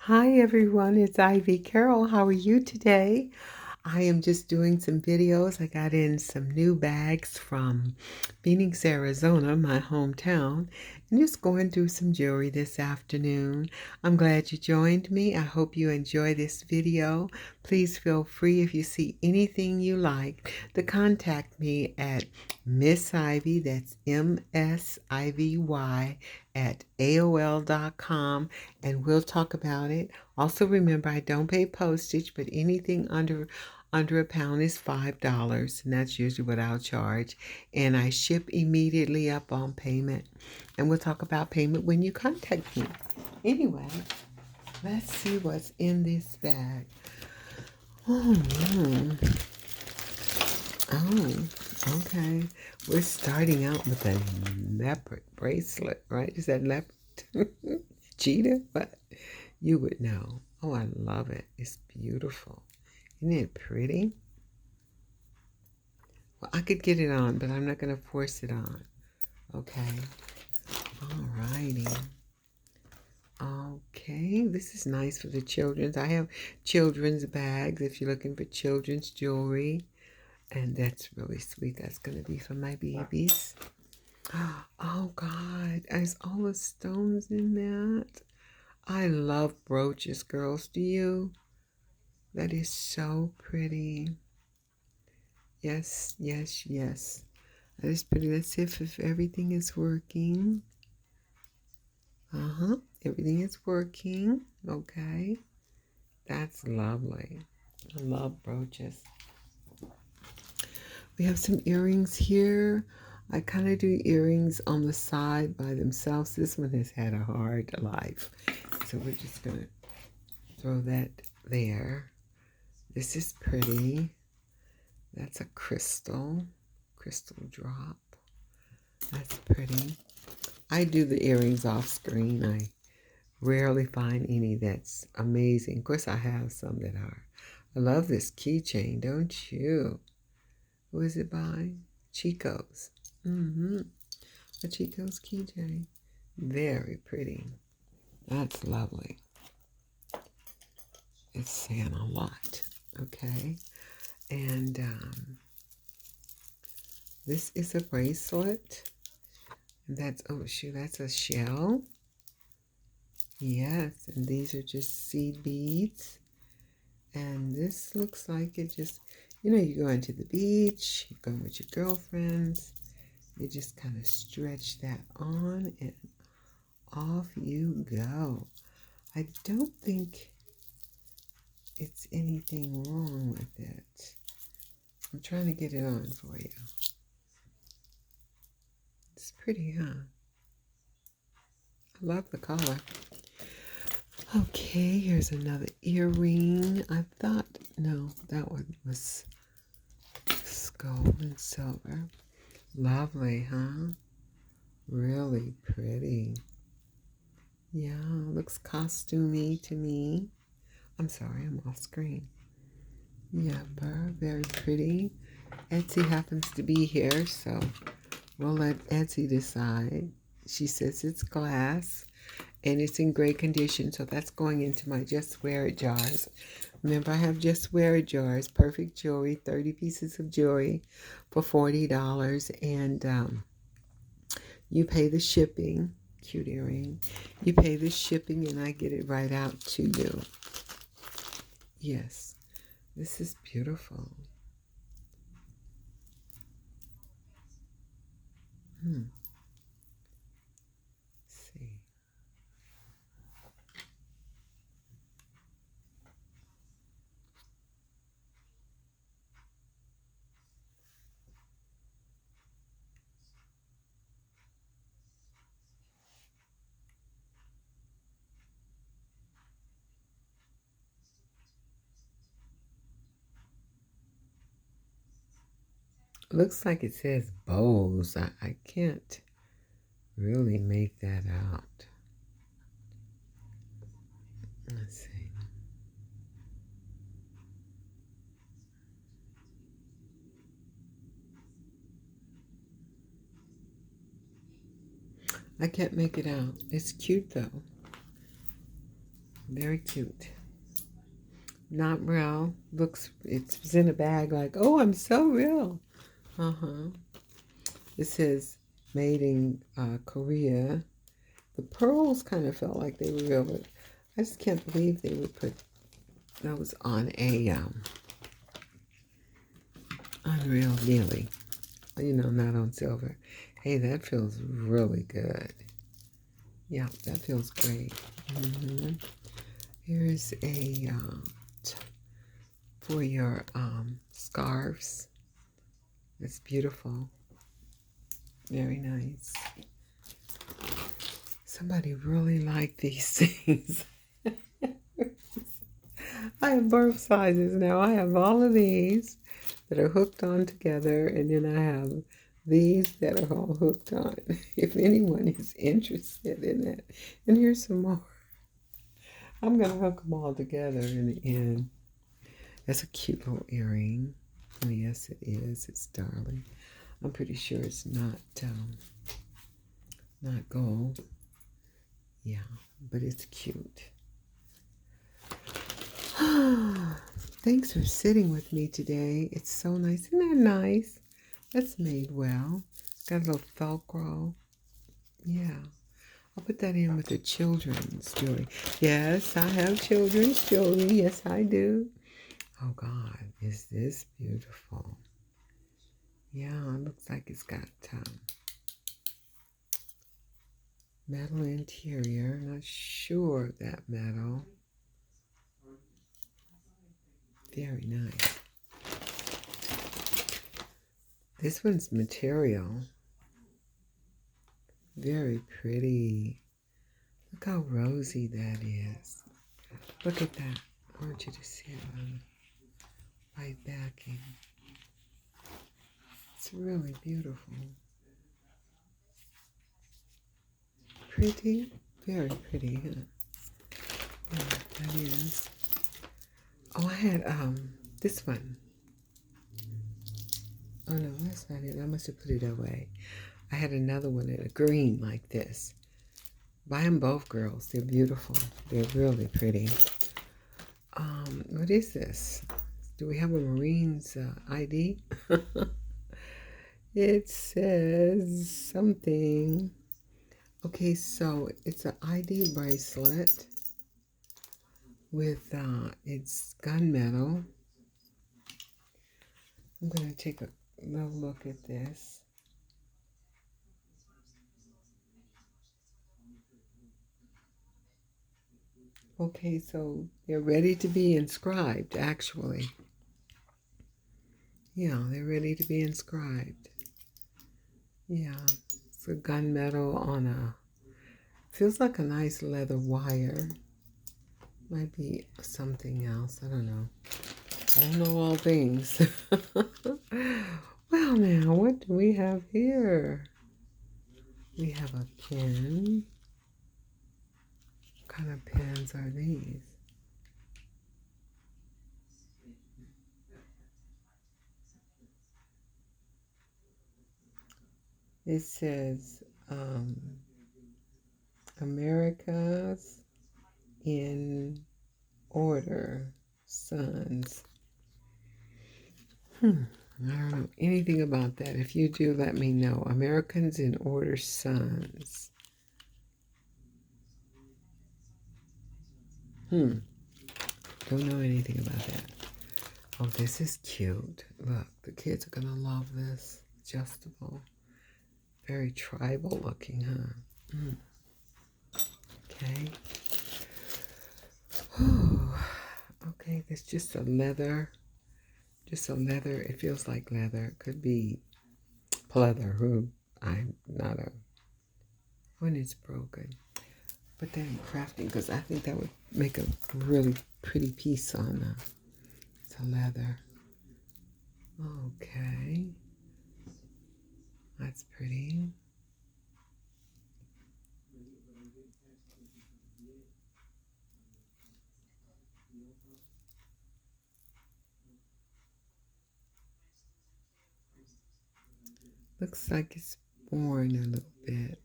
Hi everyone, it's Ivy Carol. How are you today? I am just doing some videos. I got in some new bags from Phoenix, Arizona, my hometown, and just going through some jewelry this afternoon. I'm glad you joined me. I hope you enjoy this video. Please feel free if you see anything you like to contact me at Miss Ivy, that's MSIVY at AOL.com, and we'll talk about it. Also remember, I don't pay postage, but anything under a pound is $5, and that's usually what I'll charge. And I ship immediately up on payment. And we'll talk about payment when you contact me. Anyway, let's see what's in this bag. Oh, okay. We're starting out with a leopard bracelet, right? Is that leopard? Cheetah? What? You would know. Oh, I love it. It's beautiful. Isn't it pretty? Well, I could get it on, but I'm not going to force it on. Okay. Alrighty. Okay. This is nice for the children's. I have children's bags if you're looking for children's jewelry. And that's really sweet. That's going to be for my babies. Oh, God. There's all the stones in that. I love brooches, girls. Do you? That is so pretty. Yes, yes, yes. That is pretty. Let's see if everything is working. Everything is working. Okay. That's lovely. I love brooches. We have some earrings here. I kind of do earrings on the side by themselves. This one has had a hard life. So we're just going to throw that there. This is pretty. That's a crystal drop. That's pretty. I do the earrings off screen. I rarely find any that's amazing. Of course, I have some that are. I love this keychain, don't you? Who is it by? Chico's. A Chico's keychain. Very pretty. That's lovely. It's saying a lot. Okay. And this is a bracelet. And that's, oh shoot, that's a shell. Yes, and these are just seed beads. And this looks like it just, you're going to the beach, you're going with your girlfriends, you just kind of stretch that on and off you go. I don't think it's anything wrong with it. I'm trying to get it on for you. It's pretty, huh? I love the color. Okay, here's another earring. I thought, no, that one was gold and silver. Lovely, huh? Really pretty. Yeah, looks costumey to me. I'm sorry, I'm off screen. Yeah, very pretty. Etsy happens to be here, so we'll let Etsy decide. She says it's glass and it's in great condition, so that's going into my Just Wear It jars. Remember, I have Just Wear It jars, perfect jewelry, 30 pieces of jewelry for $40, and you pay the shipping. Cute earring. You pay the shipping and I get it right out to you. Yes, this is beautiful. Let's see. Looks like it says bows. I can't really make that out. Let's see. I can't make it out. It's cute though. Very cute. Not real. Looks, it's in a bag like, oh, I'm so real. Uh-huh. It says made in Korea. The pearls kind of felt like they were real, but I just can't believe they would put those on a unreal nearly. You know, not on silver. Hey, that feels really good. Yeah, that feels great. Here's a for your scarves. It's beautiful. Very nice. Somebody really liked these things. I have both sizes now. I have all of these that are hooked on together, and then I have these that are all hooked on. If anyone is interested in that. And here's some more. I'm going to hook them all together in the end. That's a cute little earring. Oh, yes, it is. It's darling. I'm pretty sure it's not gold. Yeah, but it's cute. Thanks for sitting with me today. It's so nice. Isn't that nice? That's made well. Got a little Velcro. Yeah. I'll put that in with the children's jewelry. Yes, I have children's jewelry. Yes, I do. Oh, God. Is this beautiful? Yeah, it looks like it's got metal interior. Not sure of that metal. Very nice. This one's material. Very pretty. Look how rosy that is. Look at that. I want you to see it on the white backing. It's really beautiful. Pretty? Very pretty, huh? Yeah, that is. Oh, I had this one. Oh no, that's not it. I must have put it away. I had another one in a green like this. Buy them both, girls. They're beautiful. They're really pretty. What is this? Do we have a Marine's ID? It says something. Okay, so it's an ID bracelet with it's gunmetal. I'm going to take a little look at this. Okay, so they're ready to be inscribed, actually. Yeah, they're ready to be inscribed. Yeah, it's a gunmetal on a, feels like a nice leather wire. Might be something else, I don't know. I don't know all things. Well, now, what do we have here? We have a pen. What kind of pens are these? It says America's in Order Sons. I don't know anything about that. If you do, let me know. Americans in Order Sons. Don't know anything about that. Oh, this is cute. Look, the kids are going to love this. Adjustable. Very tribal looking, huh? Okay. Okay, there's just a leather. Just a leather. It feels like leather. Could be pleather. I'm not a... When it's broken. Put that in crafting because I think that would make a really pretty piece on the leather. Okay. That's pretty. Looks like it's worn a little bit.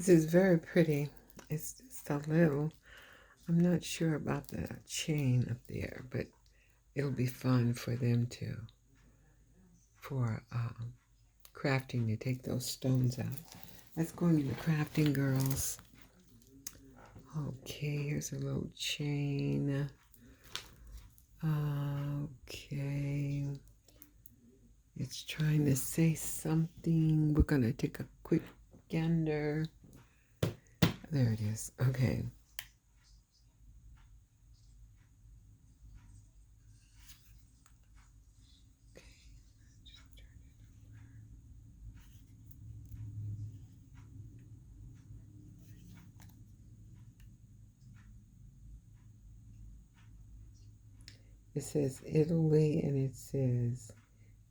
This is very pretty. It's just a little, I'm not sure about the chain up there, but it'll be fun for them to, for crafting, to take those stones out. Let's go into crafting, girls. Okay, here's a little chain. Okay. It's trying to say something. We're going to take a quick gander. There it is. Okay. It says Italy and it says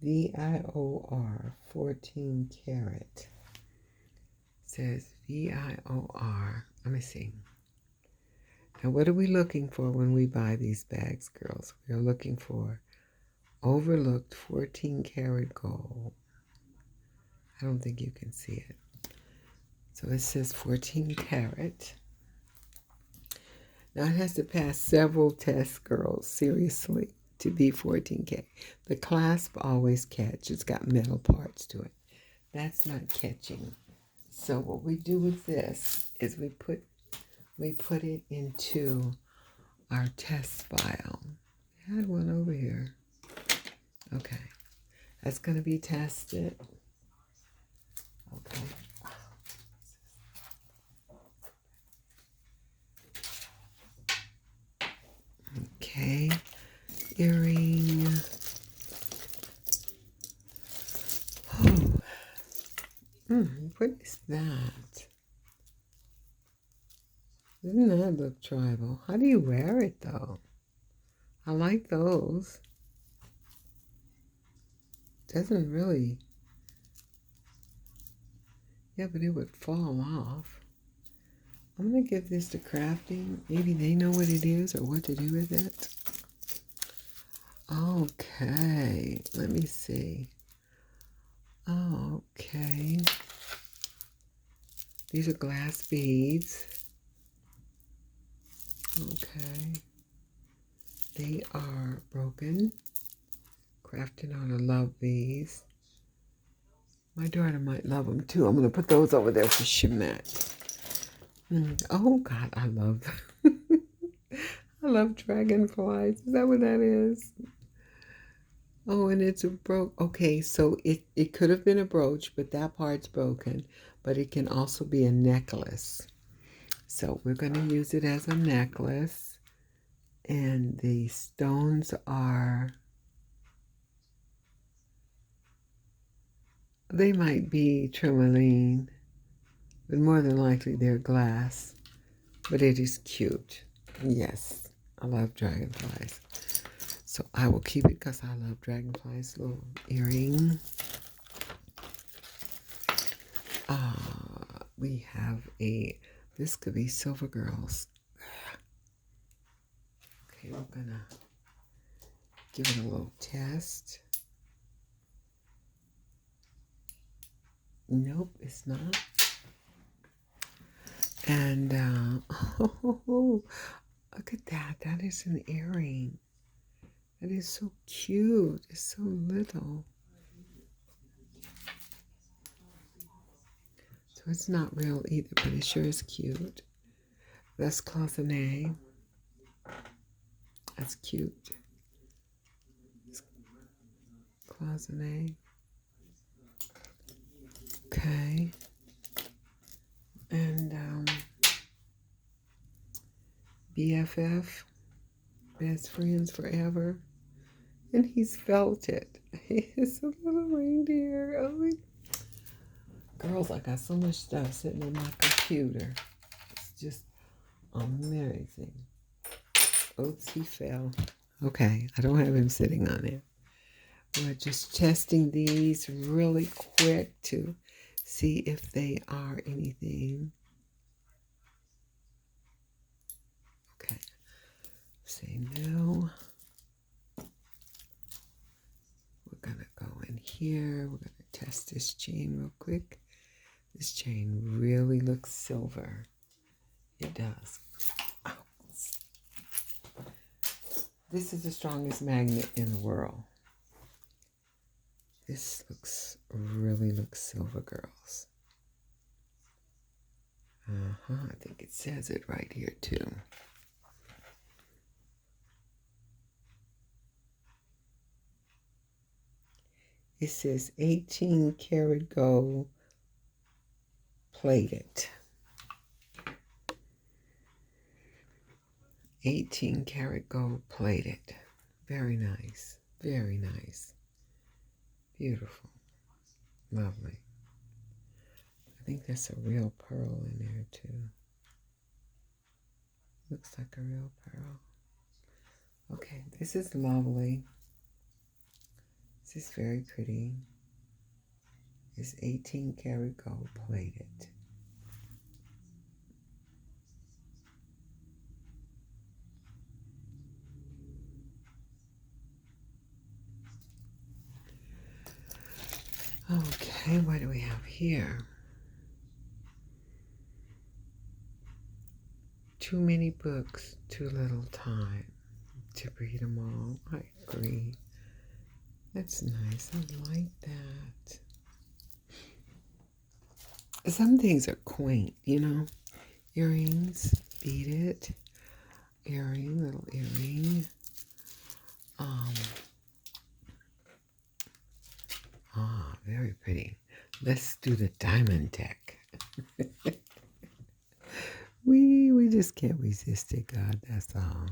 VIOR 14 karat. It says VIOR. Let me see. Now, what are we looking for when we buy these bags, girls? We're looking for overlooked 14 karat gold. I don't think you can see it. So it says 14 karat. Now, it has to pass several tests, girls, seriously, to be 14K. The clasp always catch. It's got metal parts to it. That's not catching. So what we do with this is we put it into our test file. I had one over here. Okay. That's going to be tested. Okay. Okay. Earring. Oh. What is that? Doesn't that look tribal? How do you wear it, though? I like those. Doesn't really. Yeah, but it would fall off. I'm going to give this to crafting. Maybe they know what it is or what to do with it. Okay, let me see. Okay. These are glass beads. Okay. They are broken. Crafting on to love these. My daughter might love them too. I'm going to put those over there for Shemet. Oh, God, I love I love dragonflies. Is that what that is? Oh, and it's a okay, so it could have been a brooch, but that part's broken. But it can also be a necklace. So we're going to use it as a necklace. And the stones are, they might be tourmaline, but more than likely they're glass. But it is cute. Yes, I love dragonflies. So I will keep it because I love dragonflies. Little earring. We have this could be Silver Girls. Okay, we're gonna give it a little test. Nope, it's not. And, oh, look at that. That is an earring. That is so cute. It's so little. So it's not real either, but it sure is cute. That's cloisonné. That's cute. Cloisonné. Okay. And BFF, best friends forever. And he's felt it. It's a little reindeer. Oh, girls, I got so much stuff sitting on my computer. It's just amazing. Oops, he fell. Okay, I don't have him sitting on it. We're just testing these really quick to see if they are anything. Okay, say no. We're gonna go in here. We're gonna test this chain real quick. This chain really looks silver. It does. This is the strongest magnet in the world. This really looks silver, girls. I think it says it right here too. It says 18 karat gold plated. 18 karat gold plated. Very nice. Very nice. Beautiful. Lovely. I think there's a real pearl in there too. Looks like a real pearl. Okay, this is lovely. This is very pretty. It's 18 karat gold plated. Okay, what do we have here? Too many books, too little time to read them all. I agree. That's nice. I like that. Some things are quaint, you know. Earrings, beaded earring, little earring. Very pretty. Let's do the diamond deck. we just can't resist it, God. That's all.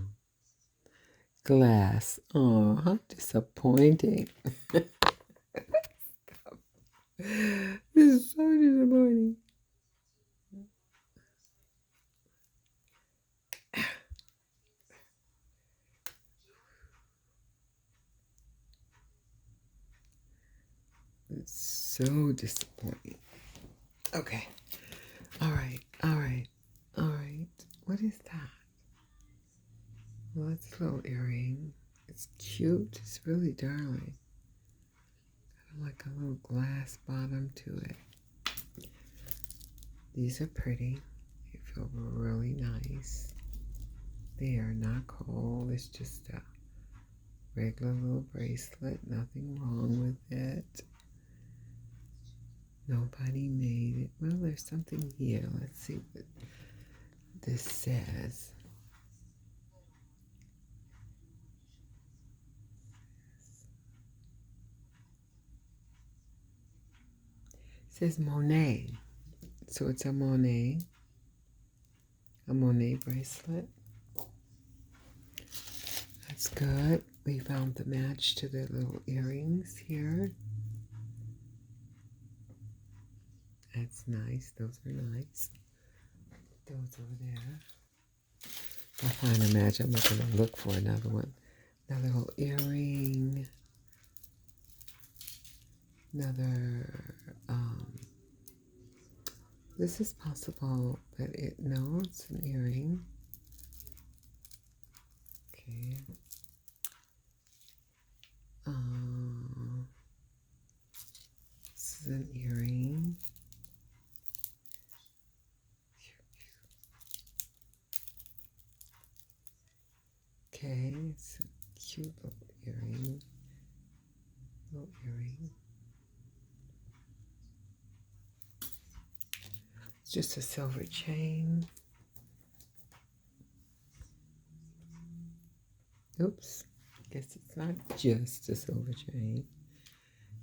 Glass. Oh, how disappointing. This is so disappointing. It's so disappointing. Okay. All right. What is that? Well, it's a little earring. It's cute. It's really darling. Kind of like a little glass bottom to it. These are pretty. They feel really nice. They are not cold. It's just a regular little bracelet. Nothing wrong with it. Nobody made it. Well, there's something here. Let's see what this says. It says Monet. So it's a Monet bracelet. That's good. We found the match to the little earrings here. That's nice. Those are nice. Those over there. If I find a match, I'm not going to look for another one. Another little earring. Another, this is possible, but no, it's an earring. Okay. This is an earring. Okay, it's a cute little earring. It's just a silver chain. Oops. Guess it's not just a silver chain.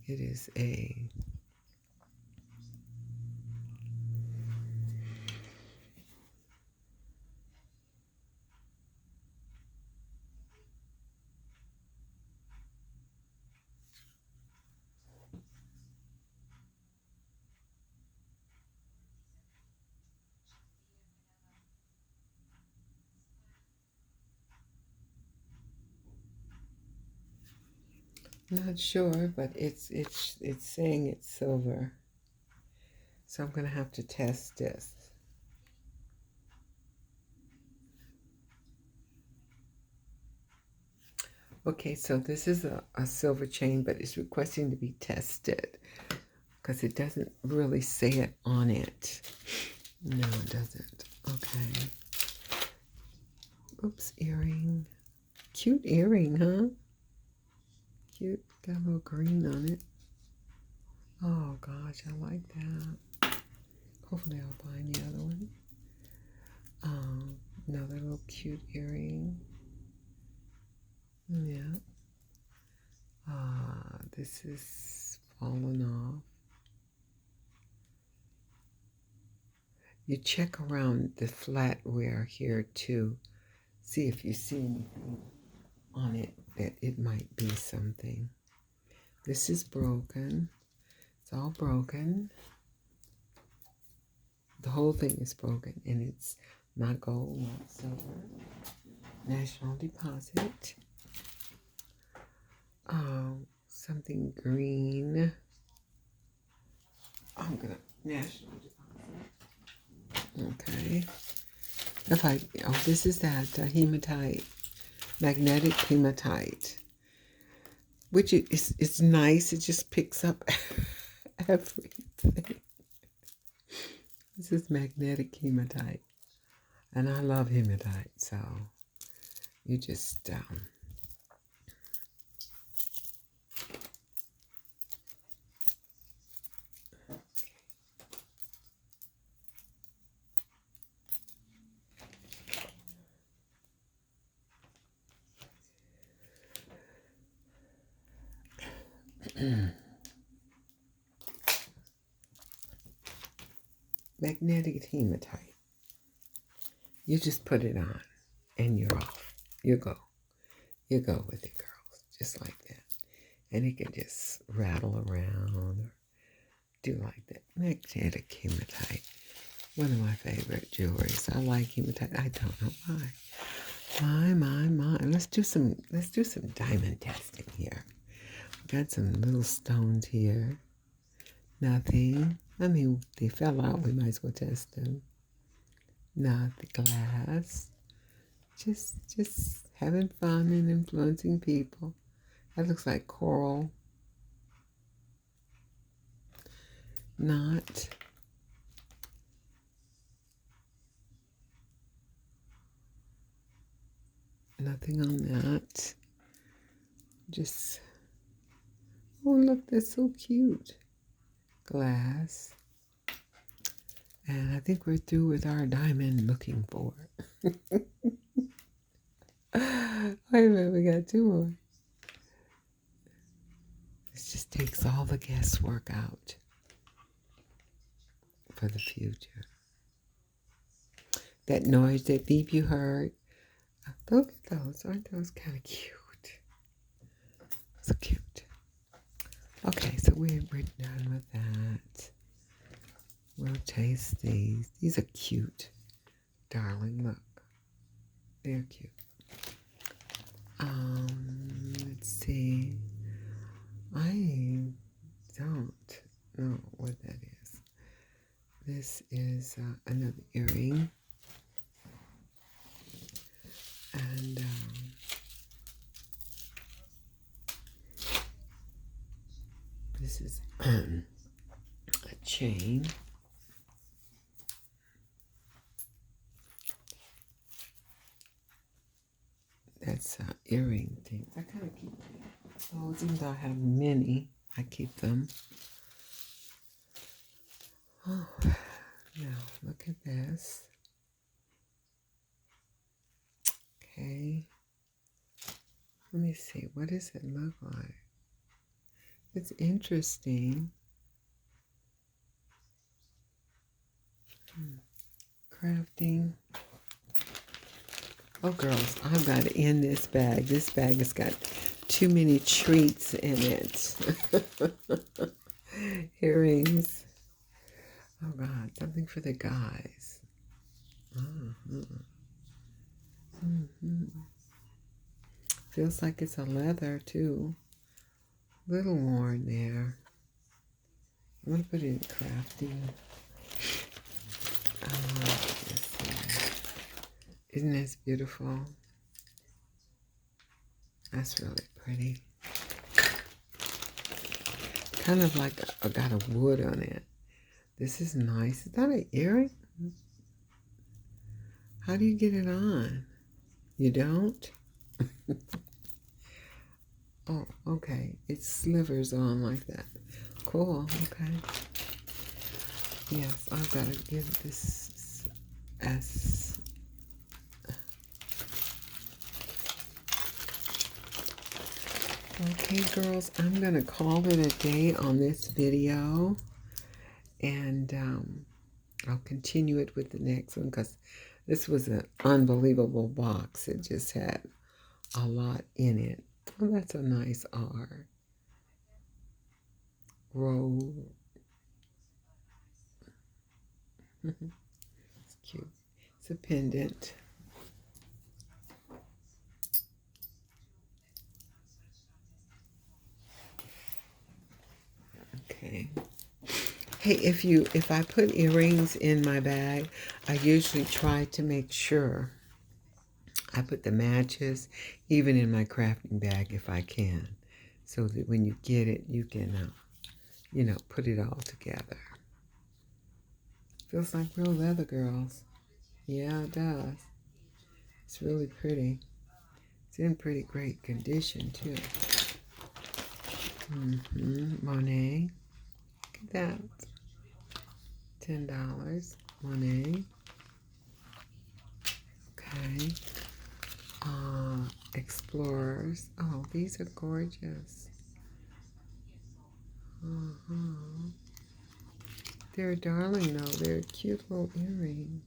It is a not sure, but it's saying it's silver. So I'm going to have to test this. Okay, so this is a silver chain, but it's requesting to be tested. because it doesn't really say it on it. No, it doesn't. Okay. Oops, earring. Cute earring, huh? Cute. Got a little green on it. Oh, gosh, I like that. Hopefully I'll find the other one. Another little cute earring. Yeah. This is falling off. You check around the flatware here too. See if you see anything on it that it might be something. This is broken. It's all broken. The whole thing is broken, and it's not gold, not silver. National Deposit. Something green. I'm gonna National Deposit. Okay. This is that hematite, magnetic hematite, which it's nice. It just picks up everything. This is magnetic hematite, and I love hematite, so you just magnetic hematite. You just put it on, and you're off. You go with it, girls, just like that. And it can just rattle around or do like that. Magnetic hematite. One of my favorite jewelries. I like hematite. I don't know why. My. Let's do some diamond testing here. We got some little stones here. Nothing. I mean, they fell out. We might as well test them. Not the glass. Just having fun and influencing people. That looks like coral. Not. Nothing on that. Just, oh look, that's so cute. Glass. And I think we're through with our diamond looking for. Wait a minute, we got two more. This just takes all the guesswork out for the future. That noise, that beep you heard, look at those. Aren't those kind of cute? So cute. Okay, so we're done with that. We'll taste these. These are cute. Darling, look. They're cute. Let's see. I don't know what that is. This is another earring. And this is a chain. That's earring things. I kind of keep those, even though I have many, I keep them. Oh, now look at this. Okay. Let me see. What does it look like? It's interesting. Crafting. Oh, girls, I've got to end this bag. This bag has got too many treats in it. Earrings. Oh, God, something for the guys. Feels like it's a leather, too. Little worn there. I'm going to put it in crafting. Isn't this beautiful? That's really pretty. Kind of like got a wood on it. This is nice. Is that an earring? How do you get it on? You don't? Oh, okay. It slivers on like that. Cool. Okay. Yes, I've got to give this S. Okay, girls, I'm going to call it a day on this video. And I'll continue it with the next one because this was an unbelievable box. It just had a lot in it. Oh, that's a nice R. Roll. It's cute. It's a pendant. Okay. Hey, if I put earrings in my bag, I usually try to make sure I put the matches even in my crafting bag if I can, so that when you get it, you can, put it all together. Feels like real leather, girls. Yeah, it does. It's really pretty. It's in pretty great condition, too. Monet. Look at that. $10. Monet. Okay. Explorers. Oh, these are gorgeous. They're darling, though. They're a cute little earring.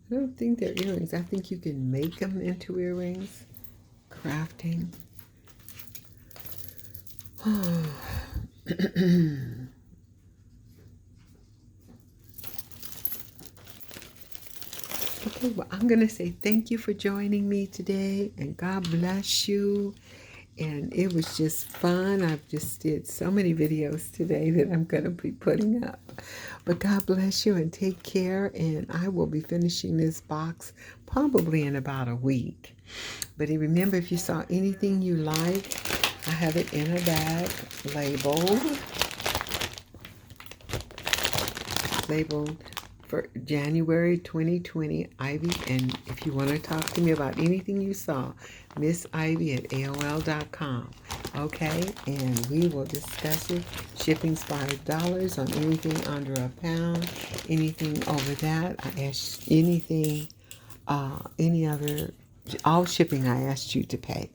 I don't think they're earrings. I think you can make them into earrings. Crafting. Okay, well, I'm going to say thank you for joining me today, and God bless you. And it was just fun. I've just did so many videos today that I'm going to be putting up. But God bless you and take care. And I will be finishing this box probably in about a week. But remember, if you saw anything you like, I have it in a bag labeled for January 2020, Ivy. And if you want to talk to me about anything you saw, Miss Ivy at AOL.com. Okay, and we will discuss it. Shipping's $5 on anything under £1. Anything over that, I asked anything, any other, all shipping I asked you to pay.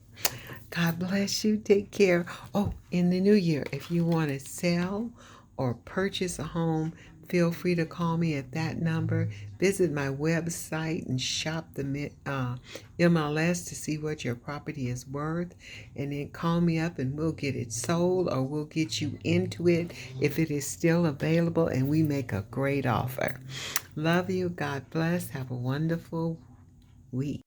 God bless you. Take care. Oh, in the new year, if you want to sell or purchase a home, feel free to call me at that number. Visit my website and shop the MLS to see what your property is worth. And then call me up and we'll get it sold, or we'll get you into it if it is still available and we make a great offer. Love you. God bless. Have a wonderful week.